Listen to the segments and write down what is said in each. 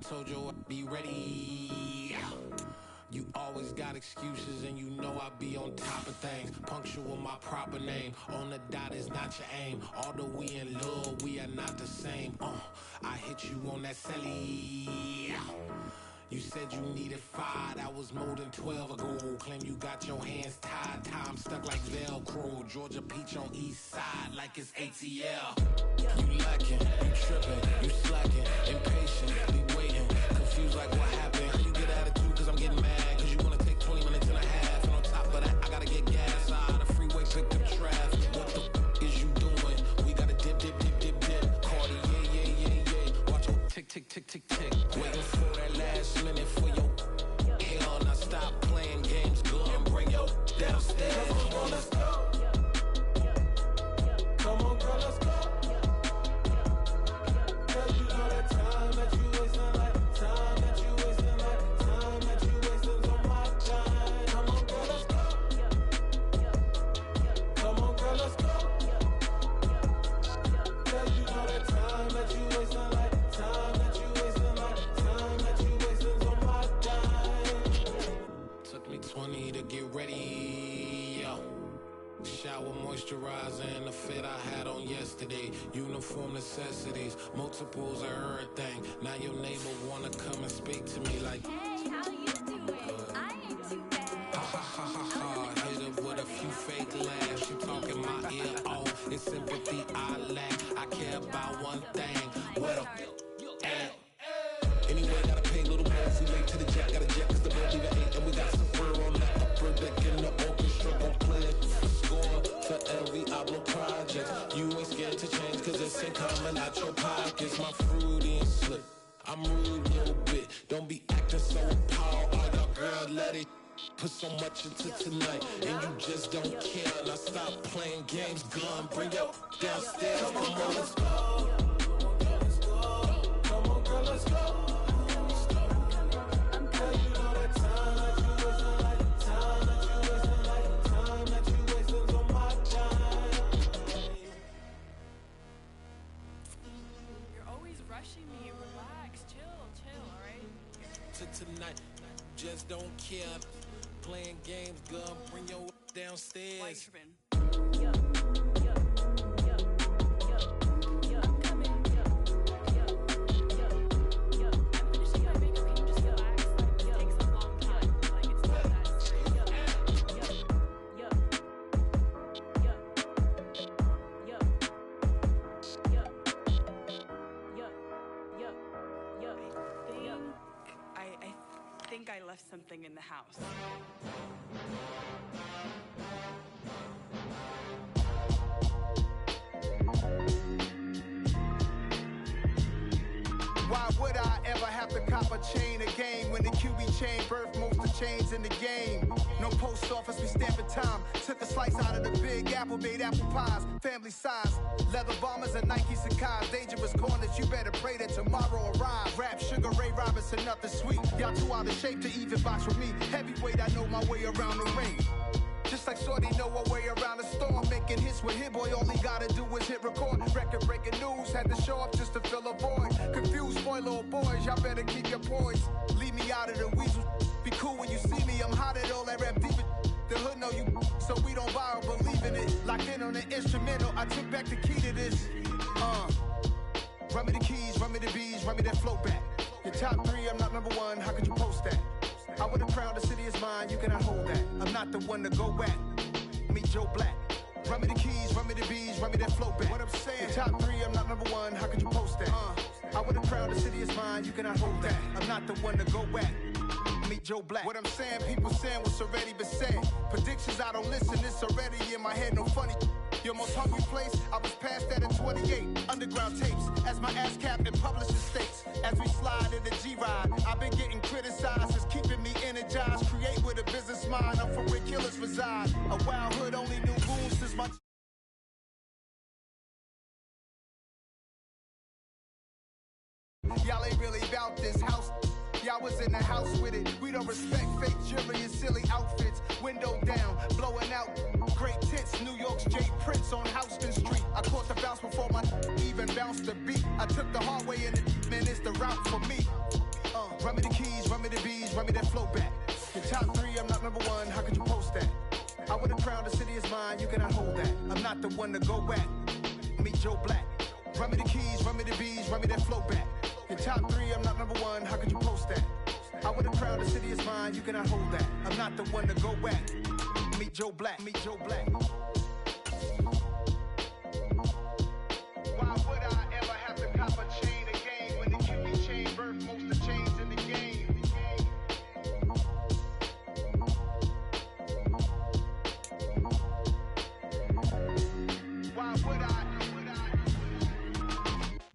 told you I'd be ready. You always got excuses and you know I be on top of things. Punctual my proper name. On the dot is not your aim. Although we in love, we are not the same. I hit you on that celly. You said you needed 5, that was more than 12 ago. Claim you got your hands tied, time stuck like Velcro. Georgia peach on east side like it's ATL. You lacking, you tripping, you slacking, impatient, be waiting, confused like what happened. How you get attitude cause I'm getting mad, cause you wanna take 20 minutes and a half. And on top of that, I gotta get gas out the freeway, pick up traffic. What the is you doing? We gotta dip, dip, dip, dip, dip. Cardi, yeah. Watch your tick, tick, tick, tick, tick. Waiting for that last minute for your hell. Now stop playing games, go and bring your downstairs. Come on, let's go. Come on, girl, let's go. Cause you know that time that you wasting, like time that you wasting, like time that you wasting on my time. Come on, girl, let's go. Come on, girl, let's go. Cause you know that time that you wasting, like time that you wasting, like time that you wasting on my time. Took me 20 to get ready, yo. Shower, moisturizer, and the fit I had on yesterday. Uniform necessities, multiples of everything. Now your neighbor wanna come and speak to me like, hey, how you doing? I ain't too bad. ha ha ha ha ha. Hit her with a few fake laughs. She talking my ear off. It's sympathy I lack. I care about one thing. What up? Anyway, gotta pay a little more if we late to the jet. Got a jet cause the boat leave at 8. And we got some fur on the upper deck in the orchestra. Gon' play it for score for every album project. You ain't scared to change cause it's ain't coming out your pockets. My fruity and slip. I'm rude a little bit. Don't be acting so appalled. Oh, your girl, let it put so much into tonight. And you just don't care. Now stop playing games. Gun, bring your downstairs. Come on, let's go. Come on, girl, let's go. Tonight, just don't care. Playing games, gun, bring your downstairs. I left something in the house. Why would I ever have to cop a chain again when the QB chain birthed most of chains in the game? No post office, we stamping time. Took a slice out of the big apple, made apple pies, family size. Leather bombers and Nike Sacai's. Dangerous corners, you better pray that tomorrow arrives. Rap, Sugar Ray Robinson, nothing sweet. Y'all too out of shape to even box with me. Heavyweight, I know my way around the ring. Just like Shorty know her way around the storm. Making hits with Hit Boy, all he gotta do is hit record. Record breaking news, had to show up just to fill a void. Confused boy, little boys, y'all better keep your poise. Leave me out of the weasel. Be cool when you see me, I'm hot at all that rap deep. The hood know you, so we don't borrow, believe in it. Locked in on the instrumental, I took back the key to this. Run me the keys, run me the bees, run me that flow back. Your top 3, I'm not number 1, how could you post that? I would have crowned the city is mine, you cannot hold that. I'm not the one to go at. Meet Joe Black. Run me the keys, run me the bees, run me that flow back. What I'm saying, your top 3, I'm not number 1, how could you post that? I would have crowned the city is mine, you cannot hold that. I'm not the one to go at. Meet Joe Black. What I'm saying, people saying what's already been said. Predictions, I don't listen, it's already in my head, no funny. Your most hungry place, I was past that at 28. Underground tapes, as my ass cap in publishing states. As we slide in the G-Ride, I've been getting criticized, it's keeping me energized. Create with a business mind, I'm from where killers reside. A wild hood, only knew goons since my... Y'all ain't really about this house. Y'all was in the house with it. We don't respect fake jewelry and silly outfits. Window down, blowing out great tits. New York's J. Prince on Houston Street. I caught the bounce before my even bounced the beat. I took the hard way in it, man, it's the route for me. Run me the keys, run me the bees, run me that flow back. Your top 3, I'm not number 1, how could you post that? I would have crowned the city is mine, you cannot hold that. I'm not the one to go back. Meet Joe Black. Run me the keys, run me the bees, run me that flow back. Your top 3, I'm not number 1, how could you post that? I would have crowned the city is mine, you cannot hold that. I'm not the one to go back. Meet Joe Black, meet Joe Black. Why would I ever have to cop a chain again when the QB chain birthed most of the chains in the game? Why would I?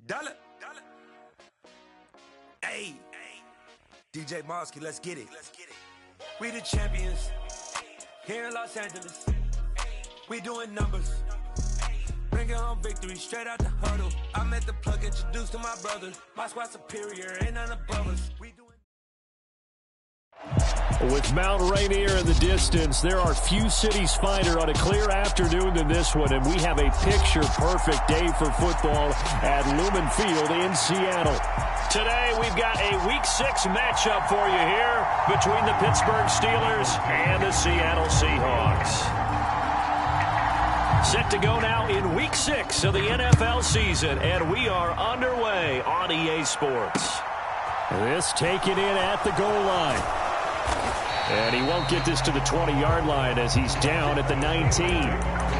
Dollar. Hey. DJ Mosky, let's get it. We the champions here in Los Angeles. We doing numbers. Bringing home victory straight out the huddle. I met the plug, introduced to my brother. My squad superior, ain't none above us. With Mount Rainier in the distance, there are few cities finer on a clear afternoon than this one, and we have a picture-perfect day for football at Lumen Field in Seattle. Today, we've got a Week 6 matchup for you here between the Pittsburgh Steelers and the Seattle Seahawks. Set to go now in Week 6 of the NFL season, and we are underway on EA Sports. This taken in at the goal line. And he won't get this to the 20-yard line as he's down at the 19.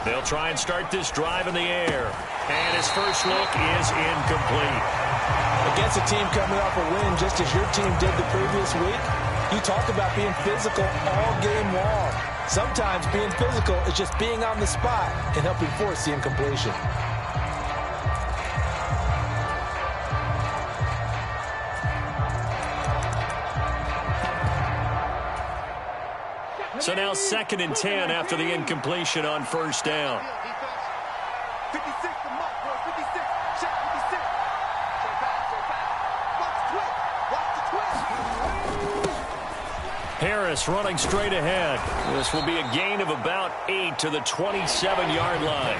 They'll try and start this drive in the air. And his first look is incomplete. Against a team coming off a win just as your team did the previous week, you talk about being physical all game long. Sometimes being physical is just being on the spot and helping force the incompletion. So now 2nd and 10 after the incompletion on first down. 56 to Mark, boy, 56. Check 56. Watch the twist. Harris running straight ahead. This will be a gain of about 8 to the 27-yard line.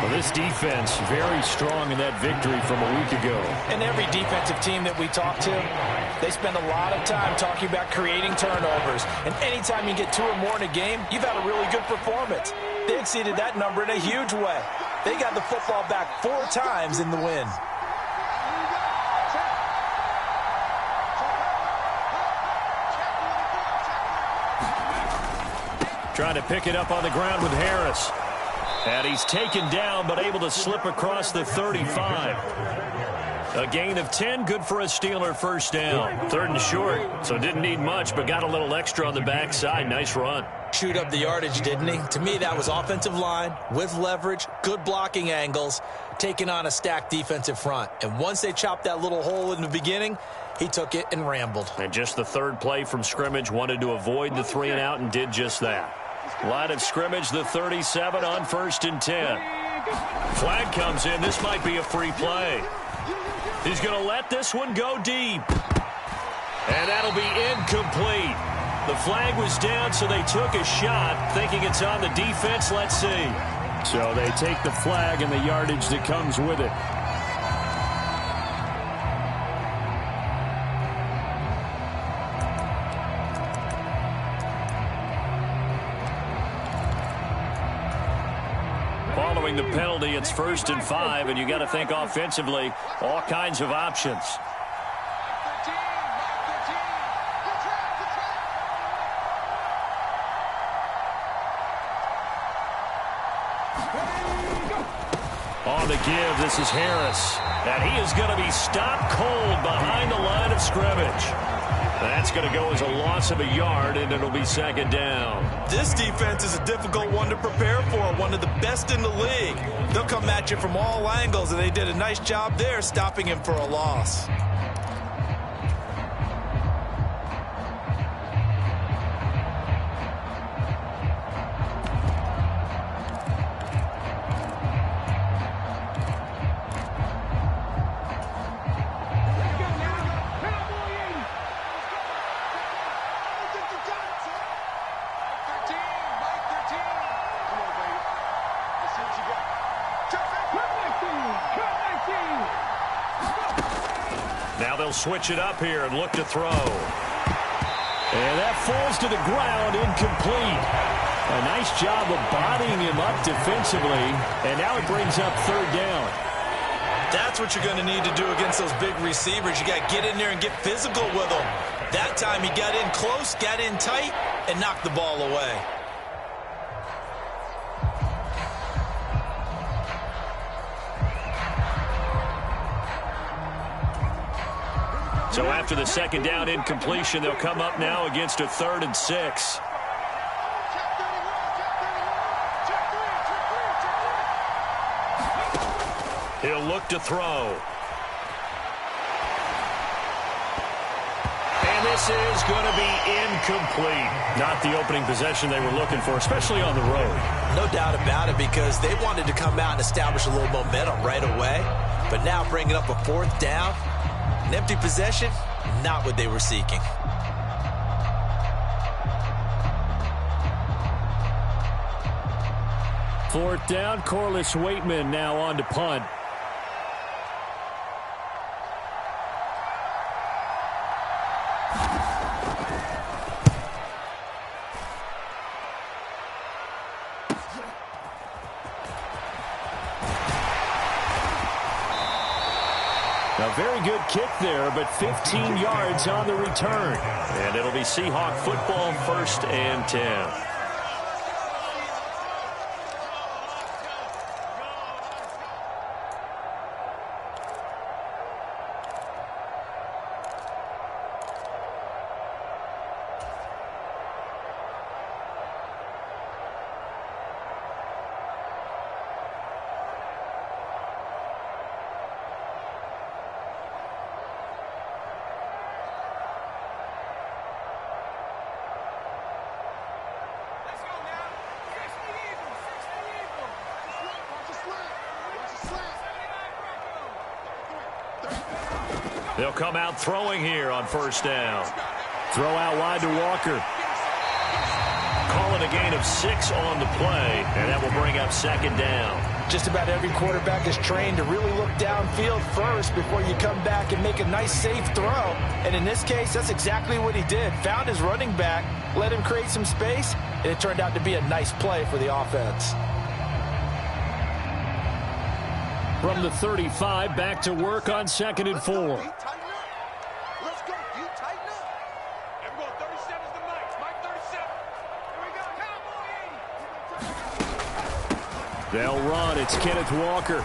Well, this defense very strong in that victory from a week ago. And every defensive team that we talk to, they spend a lot of time talking about creating turnovers. And anytime you get 2 or more in a game, you've had a really good performance. They exceeded that number in a huge way. They got the football back 4 times in the win. Trying to pick it up on the ground with Harris. And he's taken down, but able to slip across the 35. A gain of 10, good for a Steeler first down. 3rd and short, so didn't need much, but got a little extra on the backside. Nice run. Shoot up the yardage, didn't he? To me, that was offensive line with leverage, good blocking angles, taking on a stacked defensive front. And once they chopped that little hole in the beginning, he took it and rambled. And just the 3rd play from scrimmage, wanted to avoid the 3 and out and did just that. Line of scrimmage, the 37 on 1st and 10. Flag comes in. This might be a free play. He's going to let this one go deep. And that'll be incomplete. The flag was down, so they took a shot, thinking it's on the defense. Let's see. So they take the flag and the yardage that comes with it. Following the penalty, it's 1st and 5, and you got to think offensively, all kinds of options. On the give, this is Harris. And he is going to be stopped cold behind the line of scrimmage. That's going to go as a loss of a yard, and it'll be second down. This defense is a difficult one to prepare for, one of the best in the league. They'll come at you from all angles, and they did a nice job there stopping him for a loss. Now they'll switch it up here and look to throw. And that falls to the ground, incomplete. A nice job of bodying him up defensively, and now it brings up third down. That's what you're going to need to do against those big receivers. You got to get in there and get physical with them. That time he got in close, got in tight, and knocked the ball away. So after the second down incompletion, they'll come up now against a 3rd and 6. He'll look to throw. And this is going to be incomplete. Not the opening possession they were looking for, especially on the road. No doubt about it, because they wanted to come out and establish a little momentum right away. But now bringing up a 4th down, an empty possession, not what they were seeking. Fourth down, Corliss Waitman now on to punt. A very good kick there, but 15 yards on the return. And it'll be Seahawk football, 1st and 10. They'll come out throwing here on 1st down. Throw out wide to Walker. Call it a gain of 6 on the play, and that will bring up 2nd down. Just about every quarterback is trained to really look downfield first before you come back and make a nice, safe throw. And in this case, that's exactly what he did. Found his running back, let him create some space, and it turned out to be a nice play for the offense. From the 35, back to work on 2nd and 4. Let's go. You tighten up. Everyone, 37's the Mike 37. Here we go. Cowboy. They'll run. It's Kenneth Walker.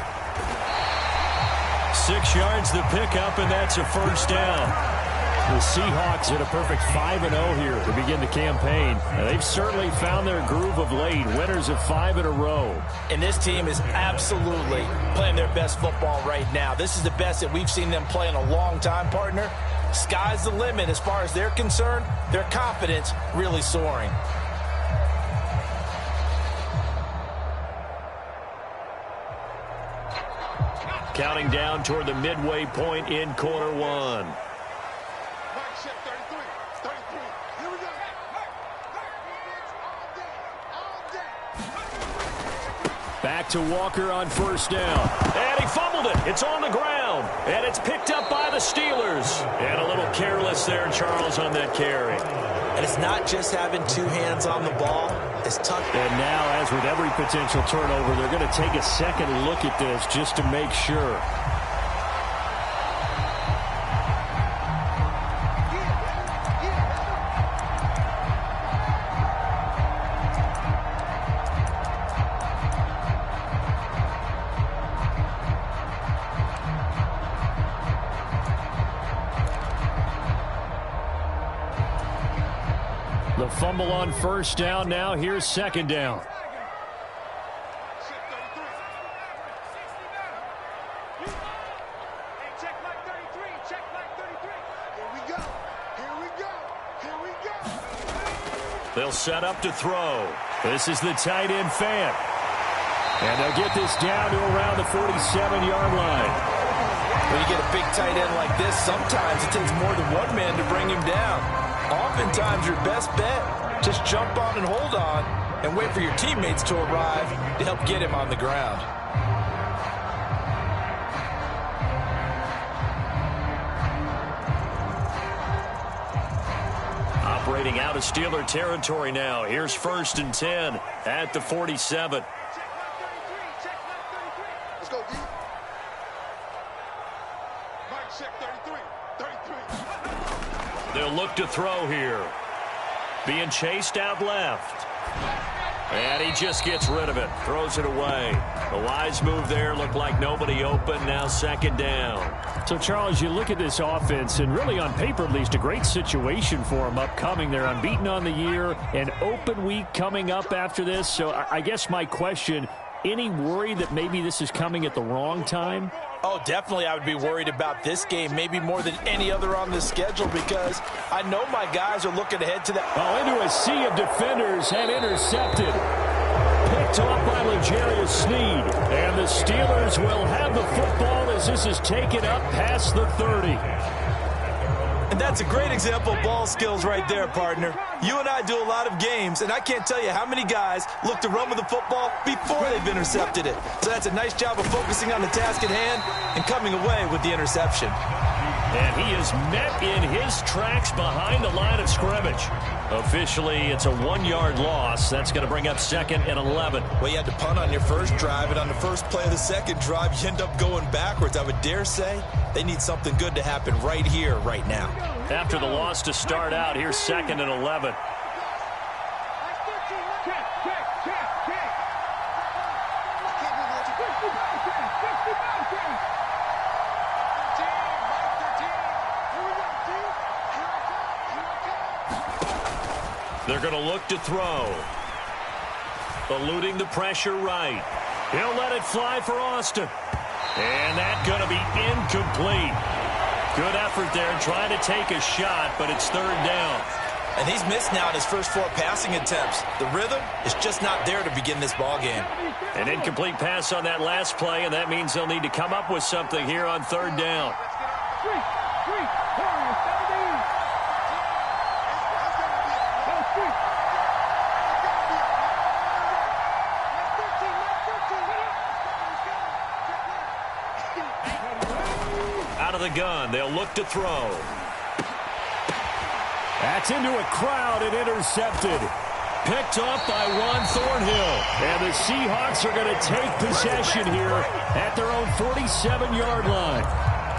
6 yards the pickup, and that's a 1st down. The Seahawks hit a perfect 5-0 here to begin the campaign. And they've certainly found their groove of late, winners of 5 in a row. And this team is absolutely playing their best football right now. This is the best that we've seen them play in a long time, partner. Sky's the limit as far as they're concerned. Their confidence really soaring. Counting down toward the midway point in quarter 1. Back to Walker on 1st down. And he fumbled it. It's on the ground. And it's picked up by the Steelers. And a little careless there, Charles, on that carry. And it's not just having 2 hands on the ball. It's tough. And now, as with every potential turnover, they're going to take a second look at this just to make sure. fumble on first down. Now here's second down. They'll set up to throw. This is the tight end Fant. And they'll get this down to around the 47-yard line. When you get a big tight end like this, sometimes it takes more than one man to bring him down. Oftentimes your best bet, just jump on and hold on and wait for your teammates to arrive to help get him on the ground. Operating out of Steeler territory now. Here's 1st and 10 at the 47. Let's go, D. Mike, check 33. They'll look to throw here. Being chased out left. And he just gets rid of it. Throws it away. The wise move there. Looked like nobody open. Now second down. So, Charles, you look at this offense, and really on paper at least, a great situation for them upcoming. They're unbeaten on the year. An open week coming up after this. So I guess my question, any worry that maybe this is coming at the wrong time? Oh, definitely I would be worried about this game, maybe more than any other on the schedule, because I know my guys are looking ahead to that. Oh, into a sea of defenders and intercepted. Picked off by L'Jarius Sneed. And the Steelers will have the football as this is taken up past the 30. And that's a great example of ball skills right there, partner. You and I do a lot of games, and I can't tell you how many guys look to run with the football before they've intercepted it. So that's a nice job of focusing on the task at hand and coming away with the interception. And he is met in his tracks behind the line of scrimmage. Officially, it's a 1-yard loss. That's going to bring up 2nd and 11. Well, you had to punt on your first drive, and on the first play of the second drive, you end up going backwards. I would dare say they need something good to happen right here, right now. After the loss to start out, here's 2nd and 11. They're going to look to throw. Eluding the pressure right. He'll let it fly for Austin. And that's going to be incomplete. Good effort there trying to take a shot, but it's 3rd down. And he's missed now in his first 4 passing attempts. The rhythm is just not there to begin this ball game. An incomplete pass on that last play, and that means they'll need to come up with something here on 3rd down. Out of the gun, they'll look to throw. That's into a crowd and intercepted. Picked off by Ron Thornhill. And the Seahawks are going to take possession here at their own 47-yard line.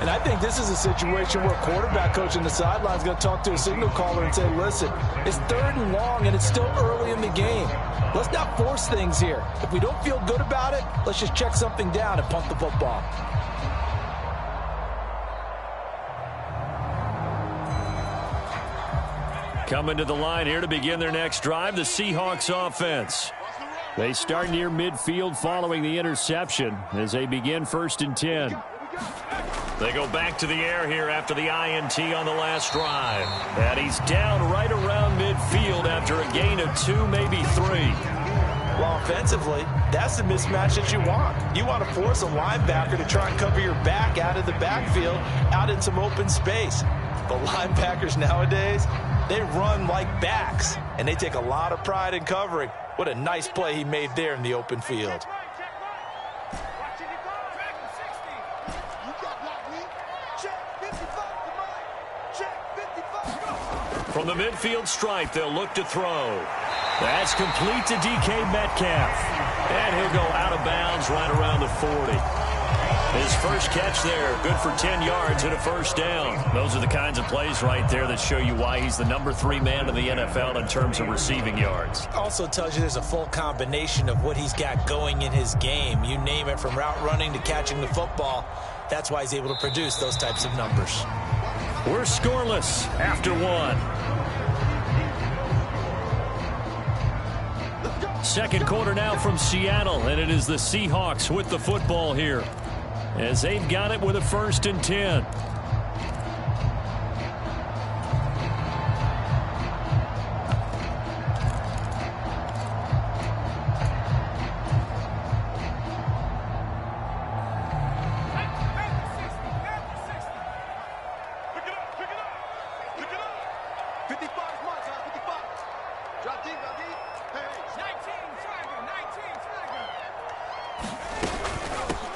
And I think this is a situation where quarterback coach on the sideline is going to talk to a signal caller and say, listen, it's 3rd and long and it's still early in the game. Let's not force things here. If we don't feel good about it, let's just check something down and punt the football. Coming to the line here to begin their next drive, the Seahawks offense. They start near midfield following the interception as they begin 1st and 10. They go back to the air here after the INT on the last drive. And he's down right around midfield after a gain of 2, maybe 3. Well, offensively, that's the mismatch that you want. You want to force a linebacker to try and cover your back out of the backfield, out in some open space. But linebackers nowadays, they run like backs, and they take a lot of pride in covering. What a nice play he made there in the open field. From the midfield stripe, they'll look to throw. That's complete to DK Metcalf. And he'll go out of bounds right around the 40. His first catch there, good for 10 yards and a 1st down. Those are the kinds of plays right there that show you why he's the number 3 man in the NFL in terms of receiving yards. Also tells you there's a full combination of what he's got going in his game. You name it, from route running to catching the football. That's why he's able to produce those types of numbers. We're scoreless after 1. Second quarter now from Seattle, and it is the Seahawks with the football here as they've got it with a 1st and 10.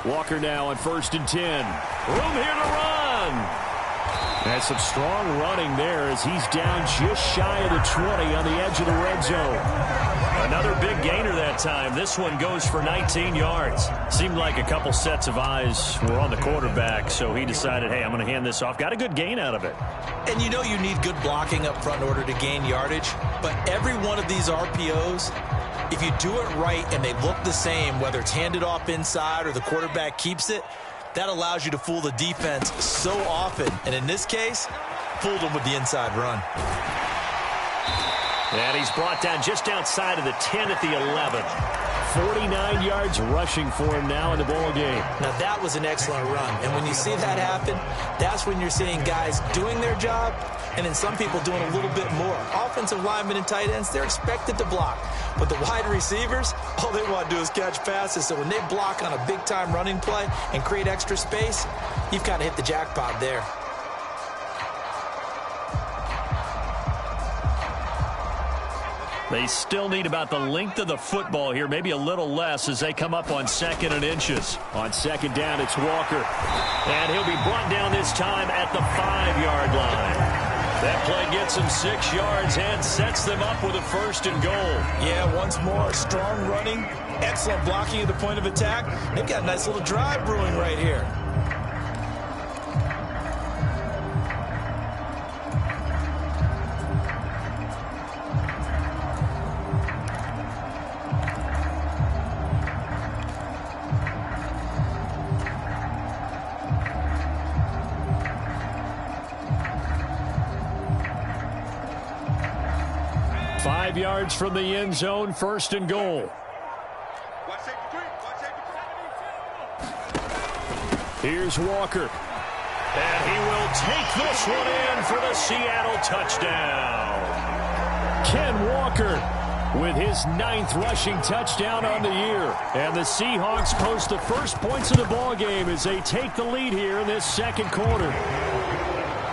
Walker now on 1st and 10. Room here to run. And some strong running there as he's down just shy of the 20 on the edge of the red zone. Another big gainer that time. This one goes for 19 yards. Seemed like a couple sets of eyes were on the quarterback, so he decided, hey, I'm going to hand this off. Got a good gain out of it. And you know you need good blocking up front in order to gain yardage, but every one of these RPOs, if you do it right and they look the same, whether it's handed off inside or the quarterback keeps it, that allows you to fool the defense so often. And in this case, fooled them with the inside run. And he's brought down just outside of the 10 at the 11. 49 yards rushing for him now in the ball game. Now that was an excellent run. And when you see that happen, that's when you're seeing guys doing their job and then some people doing a little bit more. Offensive linemen and tight ends, they're expected to block. But the wide receivers, all they want to do is catch passes. So when they block on a big-time running play and create extra space, you've kind of hit the jackpot there. They still need about the length of the football here, maybe a little less as they come up on 2nd and inches. On 2nd down, it's Walker. And he'll be brought down this time at the 5-yard line. That play gets him 6 yards and sets them up with a 1st and goal. Yeah, once more, strong running, excellent blocking at the point of attack. They've got a nice little drive brewing right here. Yards from the end zone, 1st and goal. Here's Walker. And he will take this one in for the Seattle touchdown. Ken Walker with his 9th rushing touchdown on the year. And the Seahawks post the first points of the ball game as they take the lead here in this 2nd quarter.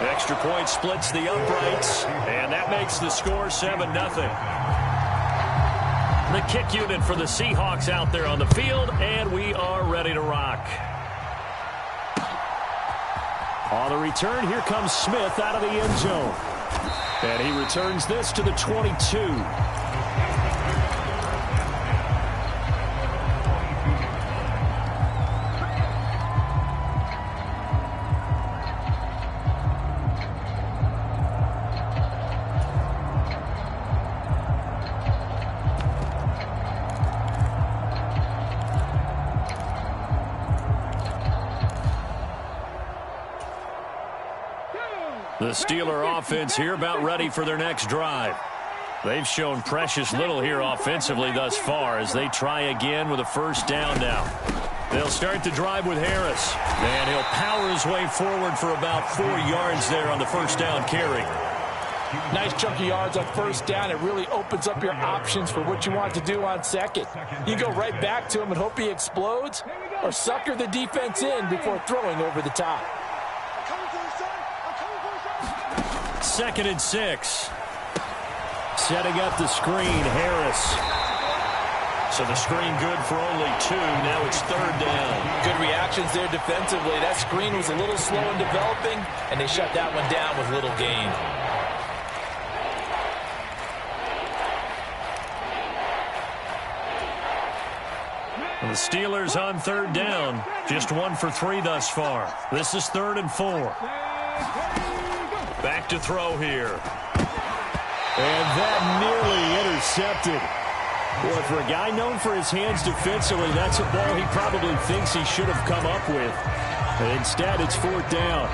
Extra point splits the uprights, and that makes the score 7-0. The kick unit for the Seahawks out there on the field, and we are ready to rock. On the return, here comes Smith out of the end zone. And he returns this to the 22. 'The Steeler offense here about ready for their next drive. They've shown precious little here offensively thus far as they try again with a 1st down now. They'll start the drive with Harris. And he'll power his way forward for about 4 yards there on the 1st down carry. Nice chunk of yards on 1st down. It really opens up your options for what you want to do on 2nd. You go right back to him and hope he explodes, or sucker the defense in before throwing over the top. 2nd and 6. Setting up the screen, Harris. So the screen good for only 2. Now it's 3rd down. Good reactions there defensively. That screen was a little slow in developing, and they shut that one down with little gain. The Steelers on 3rd down. Just 1 for 3 thus far. This is 3rd and 4. Back to throw here. And that nearly intercepted. Boy, for a guy known for his hands defensively, that's a ball he probably thinks he should have come up with. And instead, it's 4th down.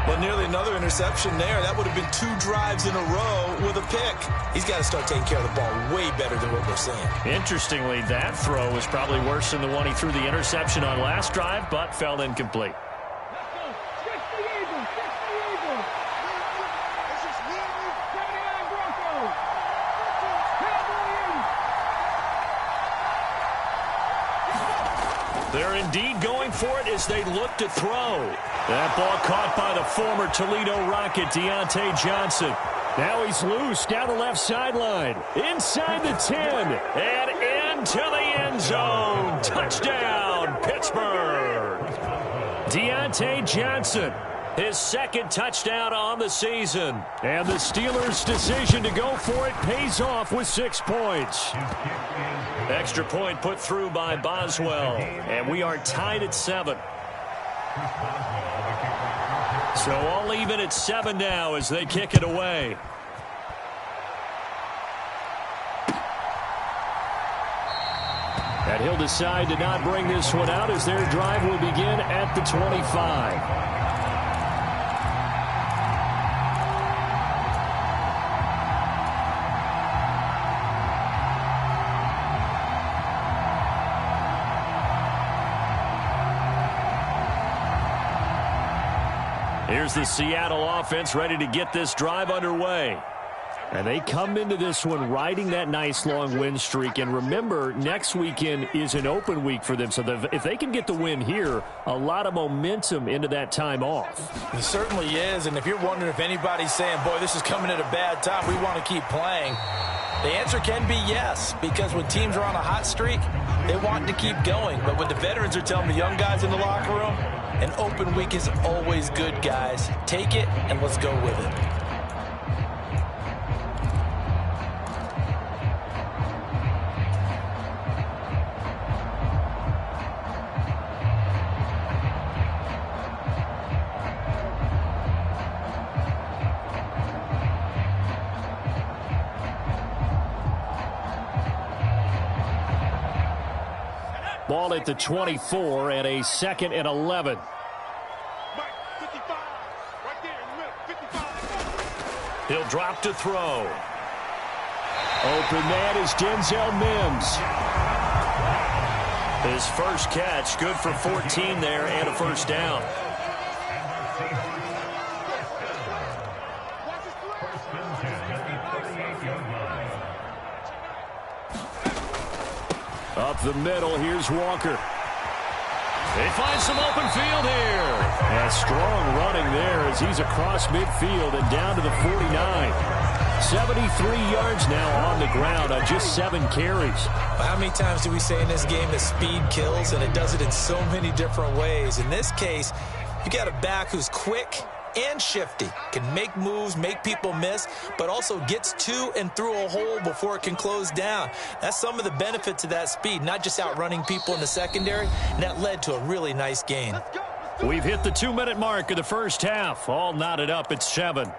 Well, nearly another interception there. That would have been 2 drives in a row with a pick. He's got to start taking care of the ball way better than what we're seeing. Interestingly, that throw was probably worse than the one he threw the interception on last drive, but fell incomplete. They're indeed going for it as they look to throw. That ball caught by the former Toledo Rocket, Deontay Johnson. Now he's loose down the left sideline. Inside the 10 and into the end zone. Touchdown, Pittsburgh. Deontay Johnson, his second touchdown on the season. And the Steelers' decision to go for it pays off with 6 points. Extra point put through by Boswell. And we are tied at 7. So all even at 7 now as they kick it away. And he'll decide to not bring this one out as their drive will begin at the 25. Here's the Seattle offense ready to get this drive underway. And they come into this one riding that nice long win streak. And remember, next weekend is an open week for them. So if they can get the win here, a lot of momentum into that time off. It certainly is. And if you're wondering if anybody's saying, boy, this is coming at a bad time, we want to keep playing, the answer can be yes. Because when teams are on a hot streak, they want to keep going. But what the veterans are telling the young guys in the locker room, an open week is always good, guys. Take it and let's go with it. Ball at the 24 and a 2nd and 11. He'll drop to throw. Open man is Denzel Mims. His first catch, good for 14 there and a first down. Up the middle, here's Walker. They find some open field here. And strong running there as he's across midfield and down to the 49. 73 yards now on the ground on just 7 carries. Well, how many times do we say in this game that speed kills, and it does it in so many different ways? In this case, you got a back who's quick and shifty, can make moves, make people miss, but also gets to and through a hole before it can close down. That's some of the benefits of that speed, not just outrunning people in the secondary, and that led to a really nice gain. We've hit the 2-minute mark of the first half. All knotted up at 7.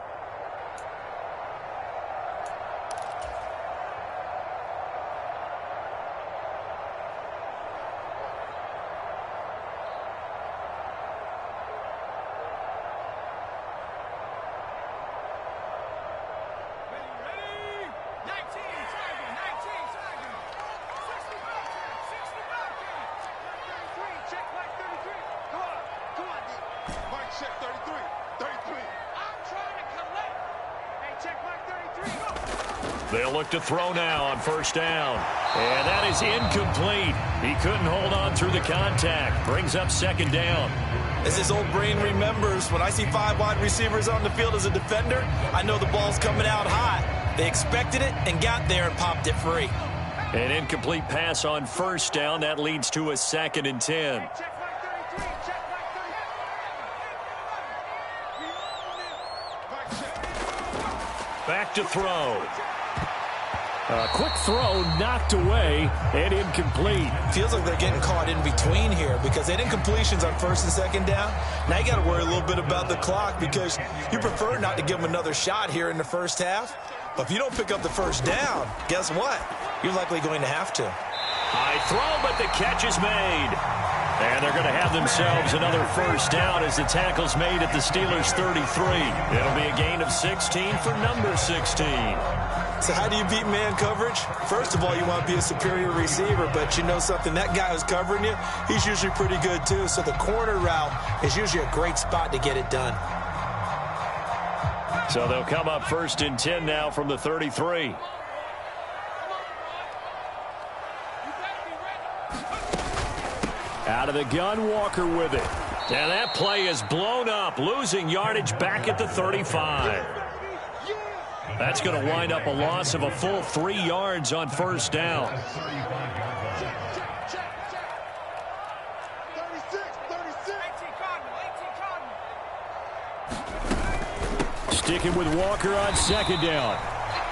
They'll look to throw now on first down. And that is incomplete. He couldn't hold on through the contact. Brings up 2nd down. As his old brain remembers, when I see 5 wide receivers on the field as a defender, I know the ball's coming out hot. They expected it and got there and popped it free. An incomplete pass on first down. That leads to a 2nd and 10. Back to throw. A quick throw knocked away and incomplete. Feels like they're getting caught in between here because they didn't completions on 1st and 2nd down. Now you got to worry a little bit about the clock because you prefer not to give them another shot here in the first half. But if you don't pick up the first down, guess what? You're likely going to have to. High throw, but the catch is made. And they're going to have themselves another first down as the tackle's made at the Steelers' 33. It'll be a gain of 16 for number 16. So how do you beat man coverage? First of all, you want to be a superior receiver, but you know something, that guy who's covering you, he's usually pretty good too. So the corner route is usually a great spot to get it done. So they'll come up first and 10 now from the 33. Out of the gun, Walker with it. And that play is blown up, losing yardage back at the 35. That's going to wind up a loss of a full 3 yards on first down. 36. Sticking with Walker on second down.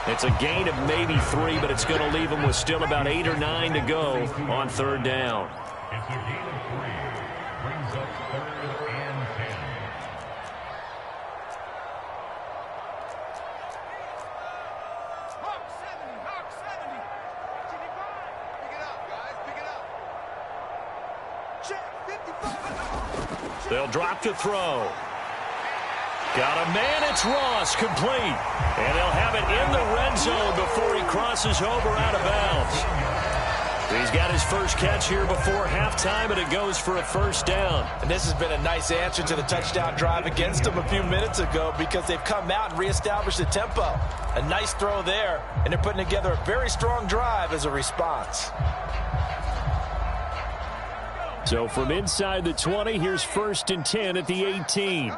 It's a gain of maybe 3, but it's going to leave them with still about 8 or 9 to go on third down. It's a gain of 3. Brings up 3rd and 10. Hawk 70. Hawk 70. Pick it up, guys. Pick it up. Check. 55. They'll drop to throw. Got a man. It's Ross, complete. And they'll have it in the red zone before he crosses over out of bounds. He's got his first catch here before halftime, and it goes for a first down. And this has been a nice answer to the touchdown drive against them a few minutes ago because they've come out and reestablished the tempo. A nice throw there, and they're putting together a very strong drive as a response. So from inside the 20, here's first and 10 at the 18.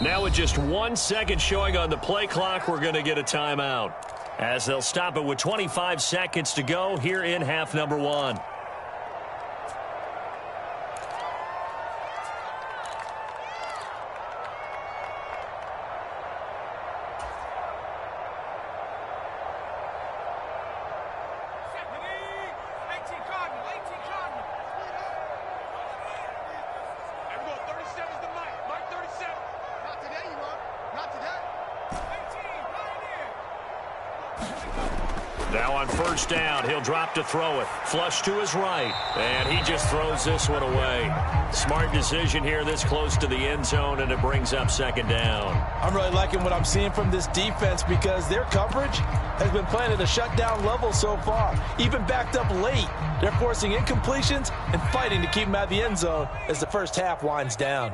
Now with just 1 second showing on the play clock, we're going to get a timeout, as they'll stop it with 25 seconds to go here in half number 1. Now on first down, he'll drop to throw it. Flush to his right. And he just throws this one away. Smart decision here this close to the end zone, and it brings up second down. I'm really liking what I'm seeing from this defense because their coverage has been playing at a shutdown level so far. Even backed up late, they're forcing incompletions and fighting to keep them out of the end zone as the first half winds down.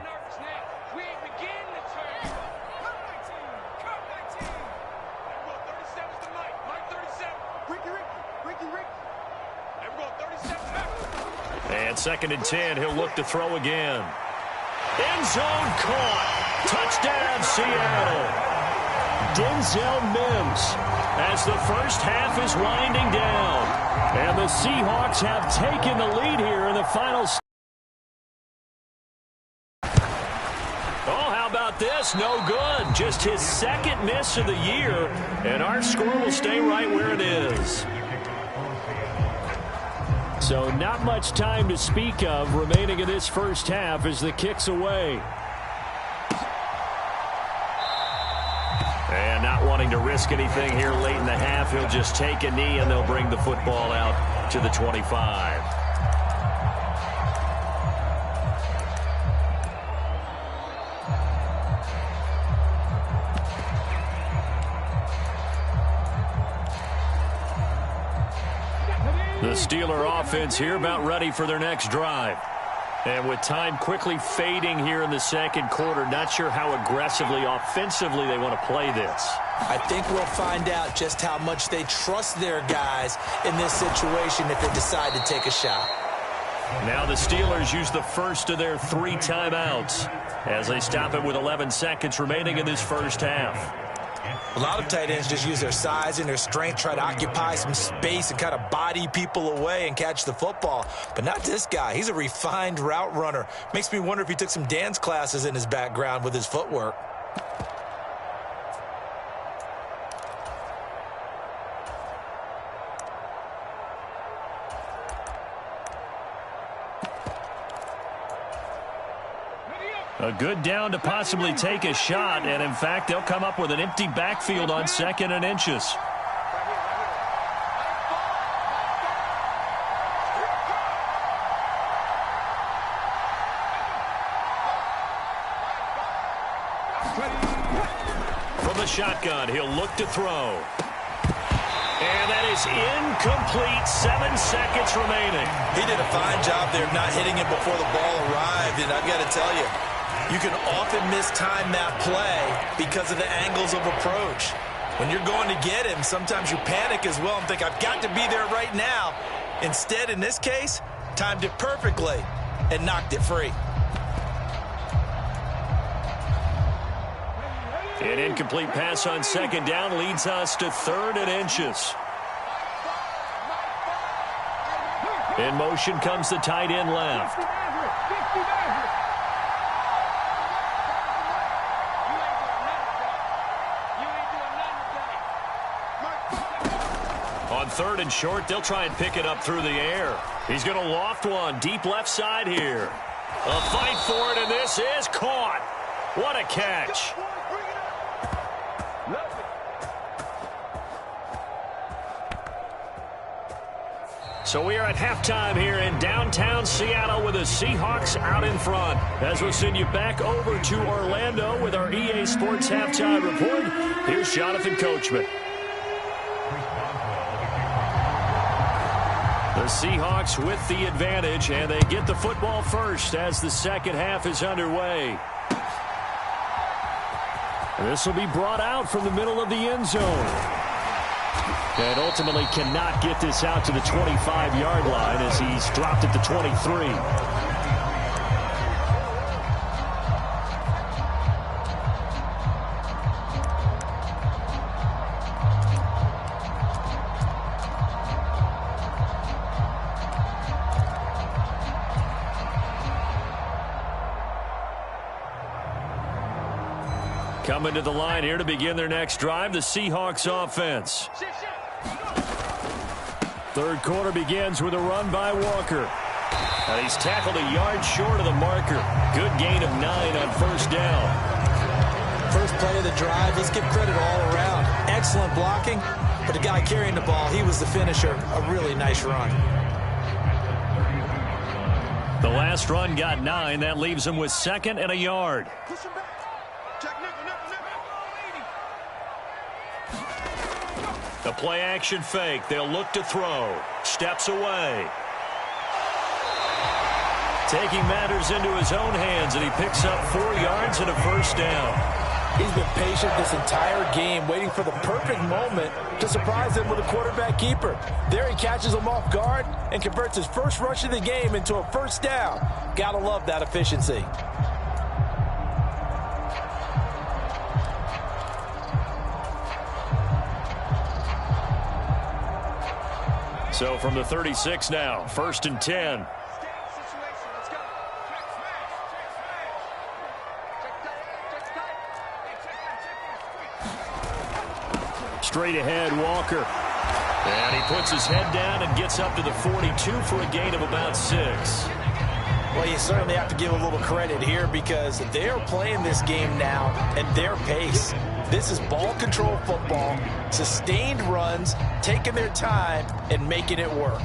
And second and 10, he'll look to throw again. End zone caught. Touchdown, Seattle. Denzel Mims As the first half is winding down. And the Seahawks have taken the lead here in the final. Oh, how about this? No good. Just his second miss of the year. And our score will stay right where it is. So not much time to speak of remaining in this first half as the kick's away. And not wanting to risk anything here late in the half, he'll just take a knee and they'll bring the football out to the 25. The Steeler offense here about ready for their next drive. And with time quickly fading here in the second quarter, not sure how aggressively, offensively they want to play this. I think we'll find out just how much they trust their guys in this situation if they decide to take a shot. Now the Steelers use the first of their 3 timeouts as they stop it with 11 seconds remaining in this first half. A lot of tight ends just use their size and their strength, try to occupy some space and kind of body people away and catch the football. But not this guy. He's a refined route runner. Makes me wonder if he took some dance classes in his background with his footwork. A good down to possibly take a shot, and in fact, they'll come up with an empty backfield on 2nd and inches. From the shotgun, he'll look to throw. And that is incomplete. 7 seconds remaining. He did a fine job there of not hitting it before the ball arrived, and I've got to tell you, you can often mistime that play because of the angles of approach. When you're going to get him, sometimes you panic as well and think, I've got to be there right now. Instead, in this case, timed it perfectly and knocked it free. An incomplete pass on 2nd down leads us to 3rd and inches. In motion comes the tight end left. On 3rd and short, they'll try and pick it up through the air. He's going to loft one deep left side here. A fight for it, and this is caught. What a catch. So we are at halftime here in downtown Seattle with the Seahawks out in front. As we'll send you back over to Orlando with our EA Sports Halftime Report, here's Jonathan Coachman. The Seahawks with the advantage, and they get the football first as the second half is underway. This will be brought out from the middle of the end zone. And ultimately cannot get this out to the 25-yard line as he's dropped at the 23. Coming to the line here to begin their next drive, the Seahawks offense. 3rd quarter begins with a run by Walker. And he's tackled a yard short of the marker. Good gain of 9 on 1st down. First play of the drive, let's give credit all around. Excellent blocking, but the guy carrying the ball, he was the finisher. A really nice run. The last run got 9. That leaves him with 2nd and a yard. The play-action fake. They'll look to throw. Steps away. Taking matters into his own hands, and he picks up 4 yards and a 1st down. He's been patient this entire game, waiting for the perfect moment to surprise him with a quarterback keeper. There he catches him off guard and converts his first rush of the game into a 1st down. Gotta love that efficiency. So from the 36 now, 1st and 10. Straight ahead, Walker. And he puts his head down and gets up to the 42 for a gain of about 6. Well, you certainly have to give a little credit here because they are playing this game now at their pace. This is ball control football, sustained runs, taking their time and making it work.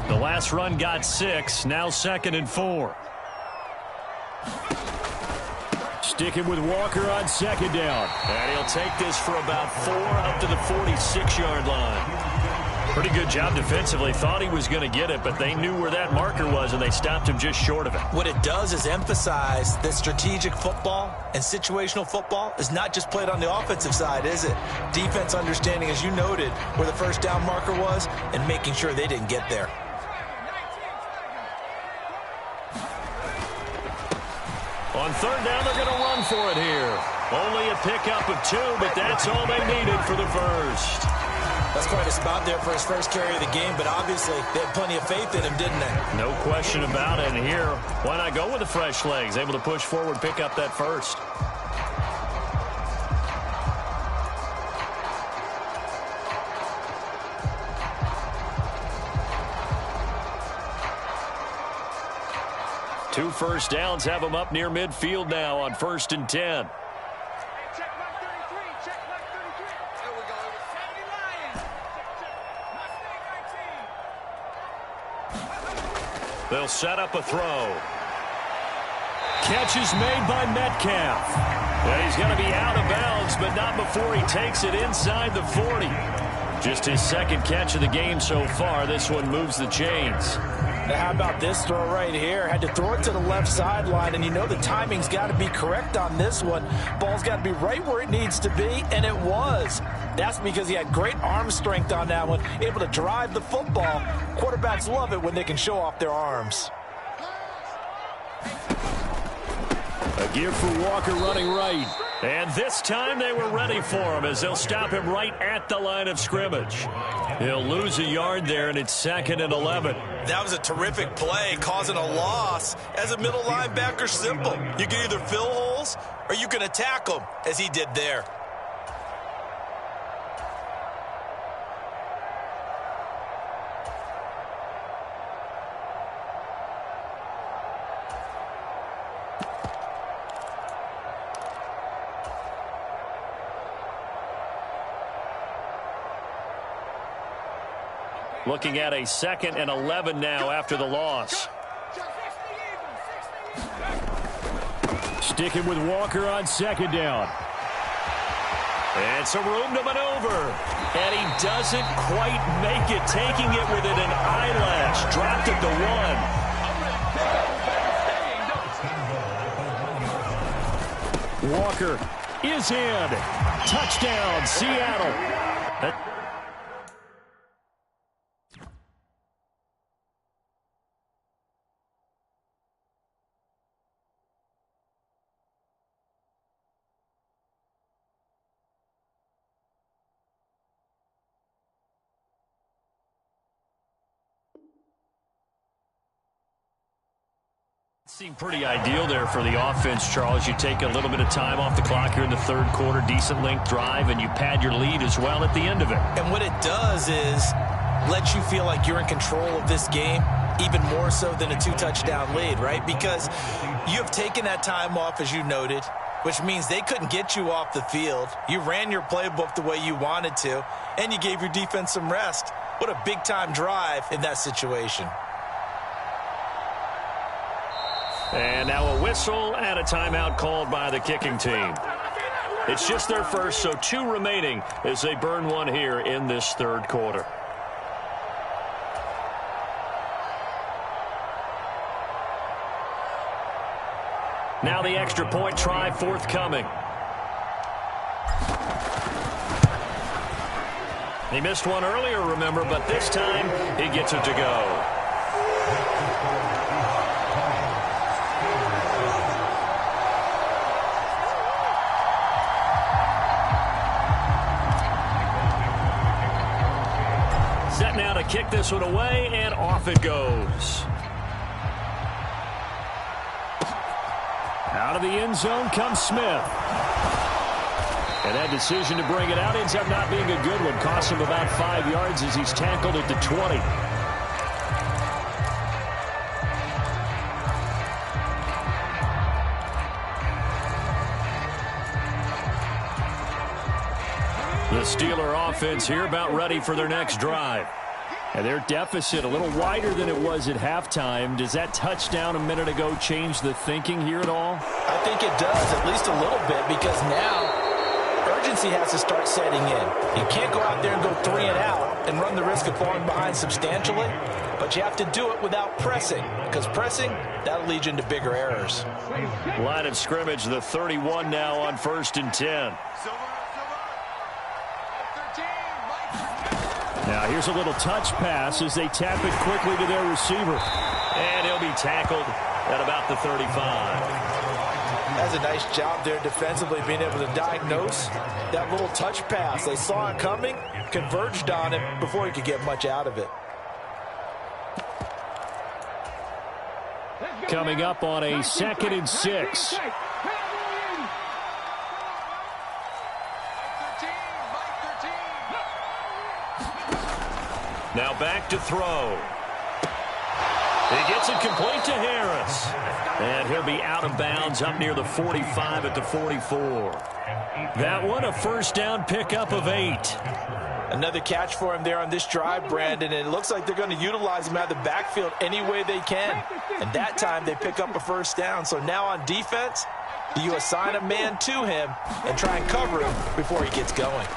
The last run got 6, now 2nd and 4. Sticking with Walker on 2nd down. And he'll take this for about 4 up to the 46-yard line. Pretty good job defensively. Thought he was going to get it, but they knew where that marker was, and they stopped him just short of it. What it does is emphasize that strategic football and situational football is not just played on the offensive side, is it? Defense understanding, as you noted, where the 1st down marker was and making sure they didn't get there. On 3rd down, they're going to run for it here. Only a pickup of 2, but that's all they needed for the 1st. That's quite a spot there for his first carry of the game, but obviously they had plenty of faith in him, didn't they? No question about it. And here, why not go with the fresh legs? Able to push forward, pick up that 1st. 2 first downs have them up near midfield now on 1st and 10. Check mark 33. Check mark 33. There we go. 70 Lions. They'll set up a throw. Catch is made by Metcalf. And he's going to be out of bounds, but not before he takes it inside the 40. Just his second catch of the game so far. This one moves the chains. Now how about this throw right here? Had to throw it to the left sideline, and you know the timing's got to be correct on this one. Ball's got to be right where it needs to be, and it was. That's because he had great arm strength on that one, able to drive the football. Quarterbacks love it when they can show off their arms. A gear for Walker running right. And this time they were ready for him as they'll stop him right at the line of scrimmage. He'll lose a yard there, and it's 2nd and 11. That was a terrific play, causing a loss. As a middle linebacker, simple. You can either fill holes or you can attack them, as he did there. Looking at a 2nd and 11 now after the loss. Sticking with Walker on 2nd down. And some room to maneuver. And he doesn't quite make it, taking it within an eyelash. Dropped it to 1. Walker is in. Touchdown, Seattle. Seemed pretty ideal there for the offense, Charles. You take a little bit of time off the clock here in the 3rd quarter, decent length drive, and you pad your lead as well at the end of it. And what it does is let you feel like you're in control of this game, even more so than a 2-touchdown lead, right? Because you have taken that time off, as you noted, which means they couldn't get you off the field. You ran your playbook the way you wanted to, and you gave your defense some rest. What a big-time drive in that situation. And now a whistle and a timeout called by the kicking team. It's just their first, so 2 remaining as they burn one here in this 3rd quarter. Now the extra point try forthcoming. He missed one earlier, remember, but this time he gets it to go. Set now to kick this one away, and off it goes. Out of the end zone comes Smith. And that decision to bring it out ends up not being a good one. Cost him about 5 yards as he's tackled at the 20. The Steeler offense here about ready for their next drive. And their deficit a little wider than it was at halftime. Does that touchdown a minute ago change the thinking here at all? I think it does, at least a little bit, because now urgency has to start setting in. You can't go out there and go 3 and out and run the risk of falling behind substantially, but you have to do it without pressing, because pressing, that'll lead you into bigger errors. Line of scrimmage, the 31 now on 1st and 10. Now here's a little touch pass as they tap it quickly to their receiver. And he'll be tackled at about the 35. That's a nice job there defensively, being able to diagnose that little touch pass. They saw it coming, converged on it before he could get much out of it. Coming up on a 2nd and 6. Now back to throw. He gets it complete to Harris. be out of bounds up near the 45 at the 44. That one, a first down pickup of 8. Another catch for him there on this drive, Brandon, and it looks like they're going to utilize him out of the backfield any way they can. And that time they pick up a first down. So now on defense, do you assign a man to him and try and cover him before he gets going?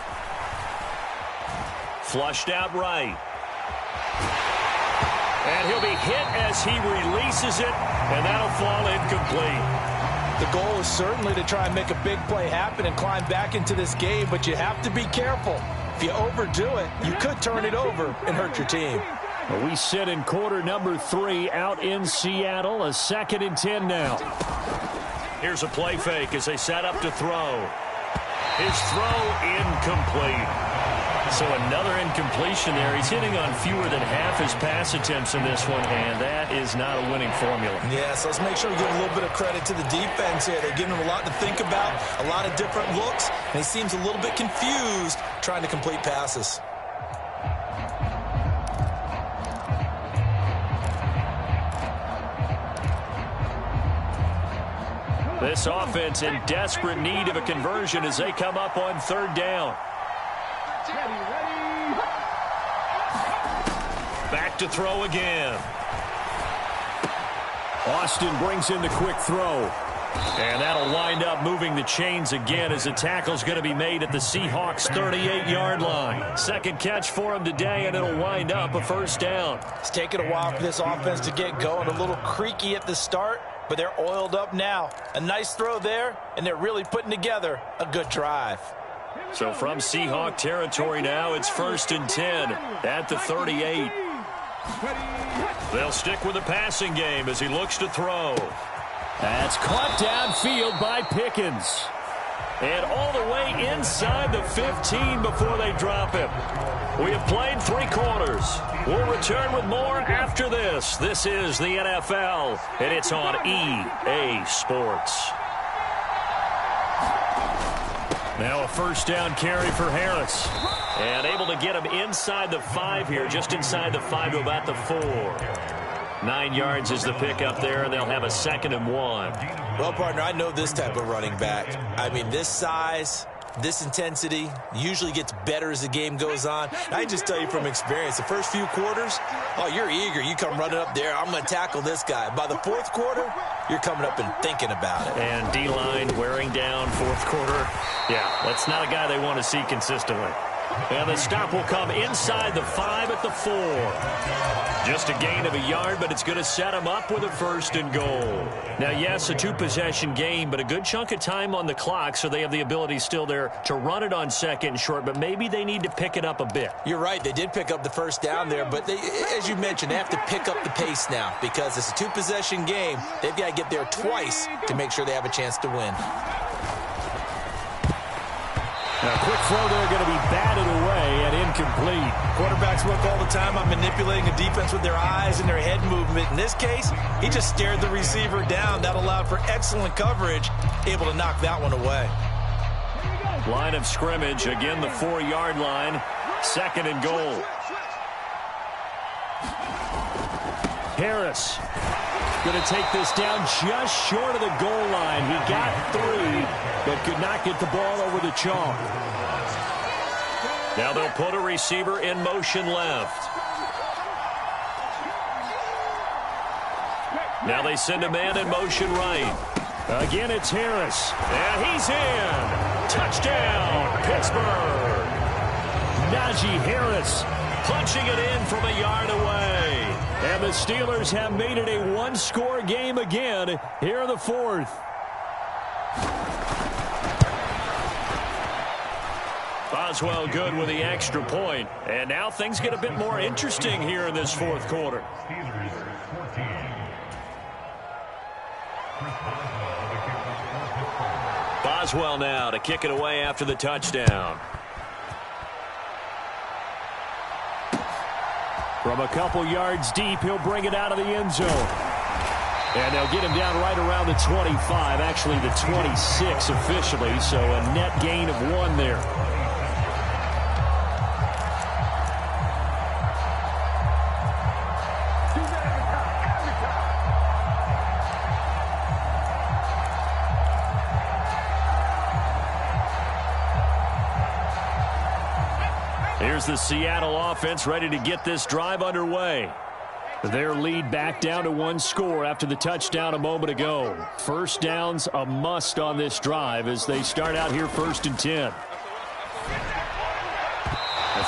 Flushed out right. And he'll be hit as he releases it, and that'll fall incomplete. The goal is certainly to try and make a big play happen and climb back into this game, but you have to be careful. If you overdo it, you could turn it over and hurt your team. Well, we sit in quarter number 3 out in Seattle. A 2nd and 10 now. Here's a play fake as they set up to throw. His throw incomplete. So another incompletion there. He's hitting on fewer than half his pass attempts in this one, and that is not a winning formula. Yeah, so let's make sure we give a little bit of credit to the defense here. They're giving him a lot to think about, a lot of different looks, and he seems a little bit confused trying to complete passes. This offense in desperate need of a conversion as they come up on 3rd down. Back to throw again. Austin brings in the quick throw. And that'll wind up moving the chains again as the tackle's going to be made at the Seahawks 38-yard line. Second catch for him today, and it'll wind up a first down. It's taken a while for this offense to get going. A little creaky at the start, but they're oiled up now. A nice throw there, and they're really putting together a good drive. So from Seahawk territory now, it's 1st and 10 at the 38. They'll stick with the passing game as he looks to throw. That's caught downfield by Pickens. And all the way inside the 15 before they drop him. We have played 3 quarters. We'll return with more after this. This is the NFL, and it's on EA Sports. Now a first down carry for Harris. And able to get him inside the 5 here, just inside the 5 to about the 4. 9 yards is the pickup there, and they'll have a 2nd and 1. Well, partner, I know this type of running back. I mean, this size, this intensity usually gets better as the game goes on. I just tell you from experience, the first few quarters, oh, you're eager. You come running up there, I'm going to tackle this guy. By the 4th quarter, you're coming up and thinking about it. And D-line wearing down 4th quarter. Yeah, that's not a guy they want to see consistently. And the stop will come inside the 5 at the 4. Just a gain of a yard, but it's going to set him up with a 1st and goal. Now, yes, a 2-possession game, but a good chunk of time on the clock, so they have the ability still there to run it on 2nd and short, but maybe they need to pick it up a bit. You're right. They did pick up the first down there, but they, as you mentioned, they have to pick up the pace now because it's a 2-possession game. They've got to get there twice to make sure they have a chance to win. Now, quick throw there going to be batted away and incomplete. Quarterbacks work all the time on manipulating a defense with their eyes and their head movement. In this case, he just stared the receiver down. That allowed for excellent coverage, able to knock that one away. Line of scrimmage, again the 4-yard line, 2nd and goal. Harris going to take this down just short of the goal line. He got 3, but could not get the ball over the chalk. Now they'll put a receiver in motion left. Now they send a man in motion right. Again, it's Harris. And he's in. Touchdown, Pittsburgh. Najee Harris punching it in from a yard away. And the Steelers have made it a 1-score game again here in the 4th. Boswell good with the extra point. And now things get a bit more interesting here in this 4th quarter. Boswell now to kick it away after the touchdown. From a couple yards deep, he'll bring it out of the end zone. And they'll get him down right around the 25, actually the 26 officially, so a net gain of 1 there. Here's the Seattle offense ready to get this drive underway. Their lead back down to 1 score after the touchdown a moment ago. First down's a must on this drive as they start out here 1st and 10.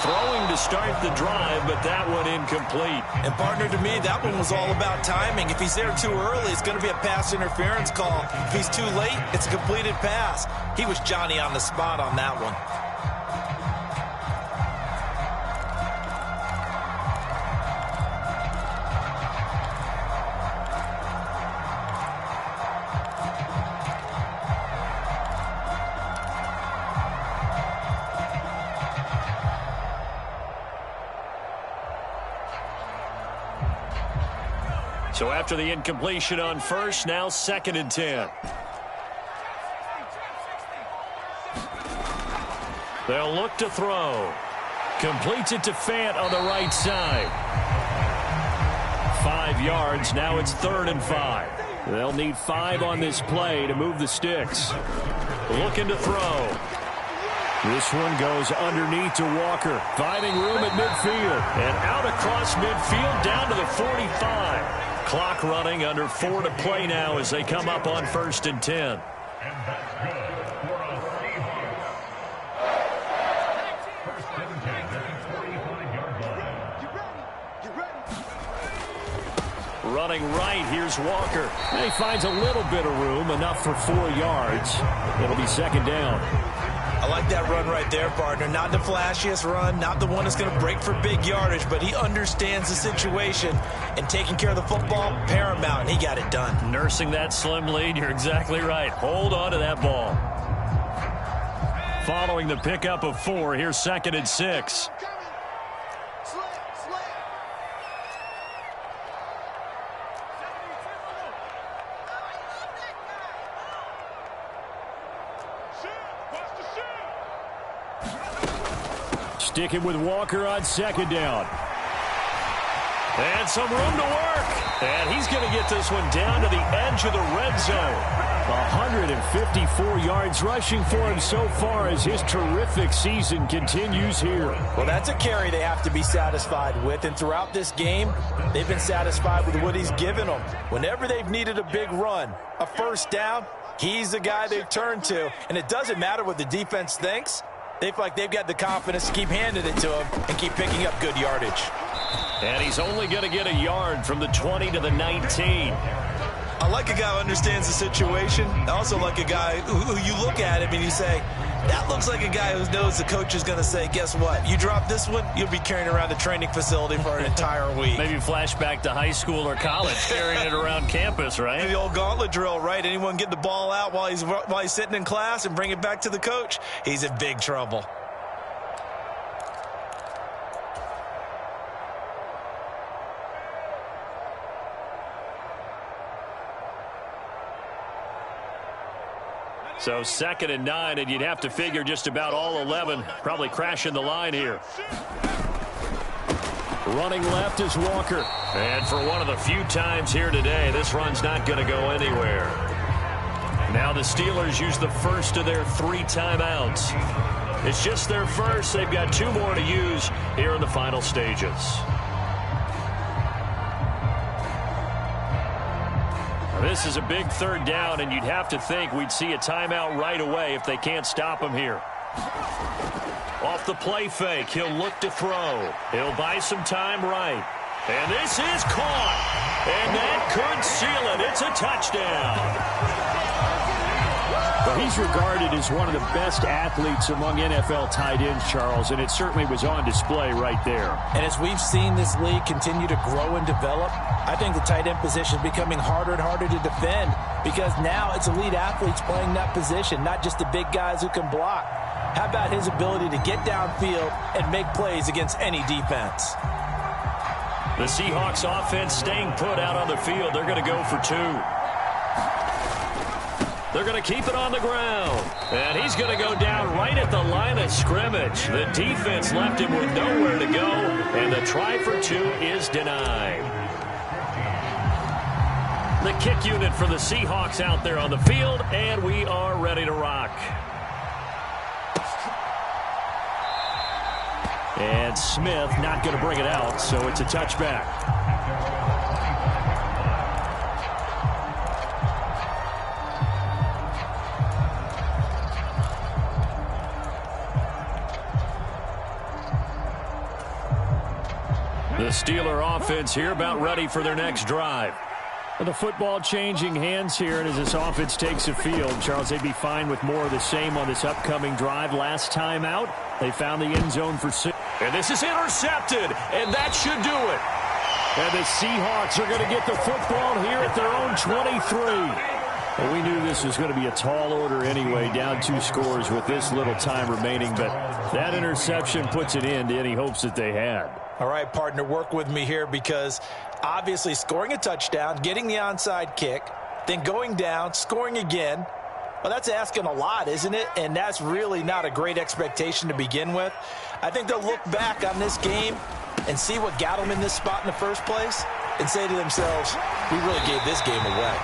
Throwing to start the drive, but that one incomplete. And, partner, to me, that one was all about timing. If he's there too early, it's going to be a pass interference call. If he's too late, it's a completed pass. He was Johnny on the spot on that one. So after the incompletion on first, now 2nd and 10. They'll look to throw. Completes it to Fant on the right side. 5 yards. Now it's 3rd and 5. They'll need 5 on this play to move the sticks. Looking to throw. This one goes underneath to Walker. Finding room at midfield. And out across midfield down to the 45. Clock running, under 4 to play now as they come up on 1st and 10. And that's good for a Seahawks. 1st and 10 at the 45-yard line. Running right, here's Walker. And he finds a little bit of room, enough for 4 yards. It'll be 2nd down. I like that run right there, partner. Not the flashiest run, not the one that's going to break for big yardage, but he understands the situation, and taking care of the football, paramount, and he got it done. Nursing that slim lead, you're exactly right. Hold on to that ball. Following the pickup of 4, here's 2nd and 6. Sticking with Walker on 2nd down. And some room to work. And he's going to get this one down to the edge of the red zone. 154 yards rushing for him so far as his terrific season continues here. Well, that's a carry they have to be satisfied with. And throughout this game, they've been satisfied with what he's given them. Whenever they've needed a big run, a 1st down, he's the guy they've turned to. And it doesn't matter what the defense thinks. They feel like they've got the confidence to keep handing it to him and keep picking up good yardage. And he's only going to get a yard from the 20 to the 19. I like a guy who understands the situation. I also like a guy who you look at him and you say, that looks like a guy who knows the coach is going to say, guess what? You drop this one, you'll be carrying around the training facility for an entire week. Maybe flashback to high school or college, carrying it around campus, right? The old gauntlet drill, right? Anyone get the ball out while he's sitting in class and bring it back to the coach, he's in big trouble. So 2nd and 9, and you'd have to figure just about all 11 probably crashing the line here. Running left is Walker. And for one of the few times here today, this run's not going to go anywhere. Now the Steelers use the first of their 3 timeouts. It's just their first. They've got 2 more to use here in the final stages. This is a big 3rd down, and you'd have to think we'd see a timeout right away if they can't stop him here. Off the play fake, he'll look to throw. He'll buy some time right. And this is caught. And that could seal it. It's a touchdown. Well, he's regarded as one of the best athletes among NFL tight ends, Charles, and it certainly was on display right there. And as we've seen this league continue to grow and develop, I think the tight end position is becoming harder and harder to defend because now it's elite athletes playing that position, not just the big guys who can block. How about his ability to get downfield and make plays against any defense? The Seahawks offense staying put out on the field. They're going to go for 2. They're going to keep it on the ground. And he's going to go down right at the line of scrimmage. The defense left him with nowhere to go, and the try for 2 is denied. The kick unit for the Seahawks out there on the field, and we are ready to rock. And Smith not going to bring it out, so it's a touchback. The Steeler offense here about ready for their next drive. The football changing hands here, and as this offense takes the field, Charles, they'd be fine with more of the same on this upcoming drive. Last time out, they found the end zone for 6. And this is intercepted, and that should do it. And the Seahawks are going to get the football here at their own 23. Well, we knew this was going to be a tall order anyway, down 2 scores with this little time remaining, but that interception puts an end to any hopes that they had. All right, partner, work with me here because obviously scoring a touchdown, getting the onside kick, then going down, scoring again, well, that's asking a lot, isn't it? And that's really not a great expectation to begin with. I think they'll look back on this game and see what got them in this spot in the first place and say to themselves, we really gave this game away.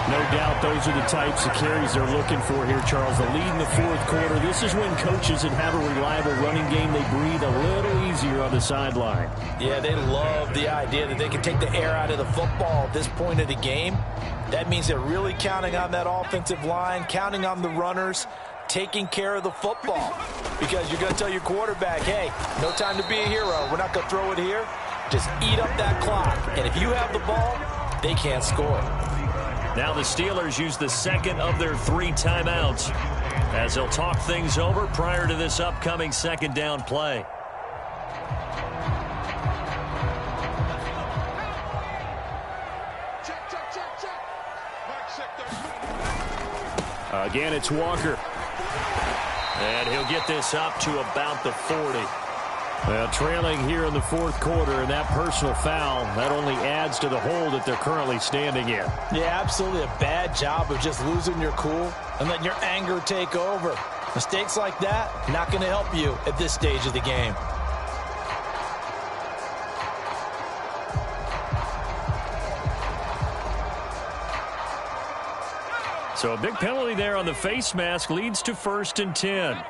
No doubt those are the types of carries they're looking for here, Charles. The lead in the fourth quarter. This is when coaches that have a reliable running game, they breathe a little easier on the sideline. Yeah, they love the idea that they can take the air out of the football at this point of the game. That means they're really counting on that offensive line, counting on the runners, taking care of the football. Because you're going to tell your quarterback, hey, no time to be a hero. We're not going to throw it here. Just eat up that clock. And if you have the ball, they can't score. Now the Steelers use the second of their 3 timeouts as they'll talk things over prior to this upcoming second down play. Again, it's Walker. And he'll get this up to about the 40. Well, trailing here in the fourth quarter, and that personal foul, that only adds to the hole that they're currently standing in. Yeah, absolutely a bad job of just losing your cool and letting your anger take over. Mistakes like that, not going to help you at this stage of the game. So a big penalty there on the face mask leads to 1st and 10.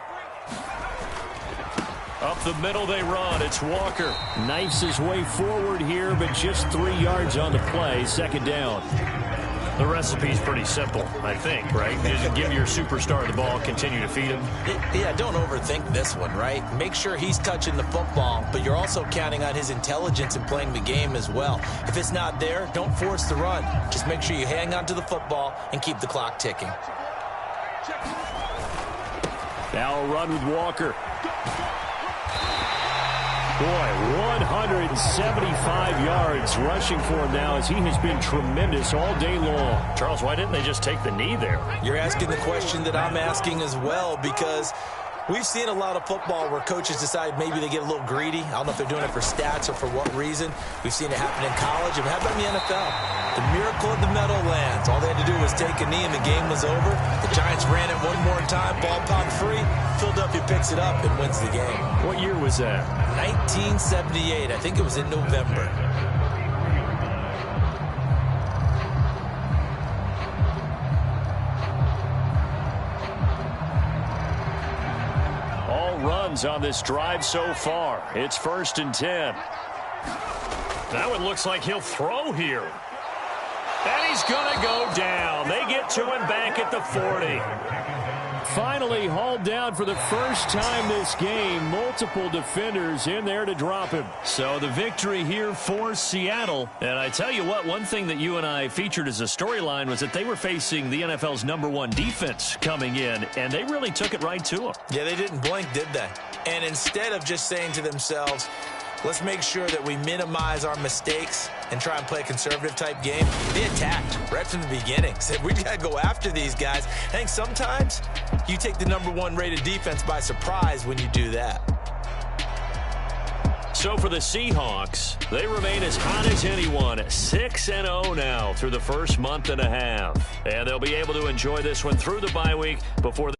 Up the middle they run. It's Walker. Knifes his way forward here, but just 3 yards on the play. Second down. The recipe's pretty simple, I think, right? Just give your superstar the ball, continue to feed him. Yeah, don't overthink this one, right? Make sure he's touching the football, but you're also counting on his intelligence in playing the game as well. If it's not there, don't force the run. Just make sure you hang on to the football and keep the clock ticking. Now a run with Walker. Boy, 175 yards rushing for him now as he has been tremendous all day long. Charles, why didn't they just take the knee there? You're asking the question that I'm asking as well, because we've seen a lot of football where coaches decide maybe they get a little greedy. I don't know if they're doing it for stats or for what reason. We've seen it happen in college, and how about in the NFL? The miracle of the Meadowlands. All they had to do was take a knee, and the game was over. The Giants ran it one more time, ball popped free. Philadelphia picks it up and wins the game. What year was that? 1978. I think it was in November. All runs on this drive so far. It's 1st and 10. That one looks like he'll throw here. And he's going to go down. They get to him back at the 40. Finally hauled down for the first time this game. Multiple defenders in there to drop him. So the victory here for Seattle. And I tell you what, one thing that you and I featured as a storyline was that they were facing the NFL's #1 defense coming in, and they really took it right to them. Yeah, they didn't blink, did they? And instead of just saying to themselves, let's make sure that we minimize our mistakes and try and play a conservative type game, they attacked right from the beginning. Said, we got to go after these guys. I think sometimes you take the #1 rated defense by surprise when you do that. So for the Seahawks, they remain as hot as anyone, 6-0 now through the first month and a half. And they'll be able to enjoy this one through the bye week before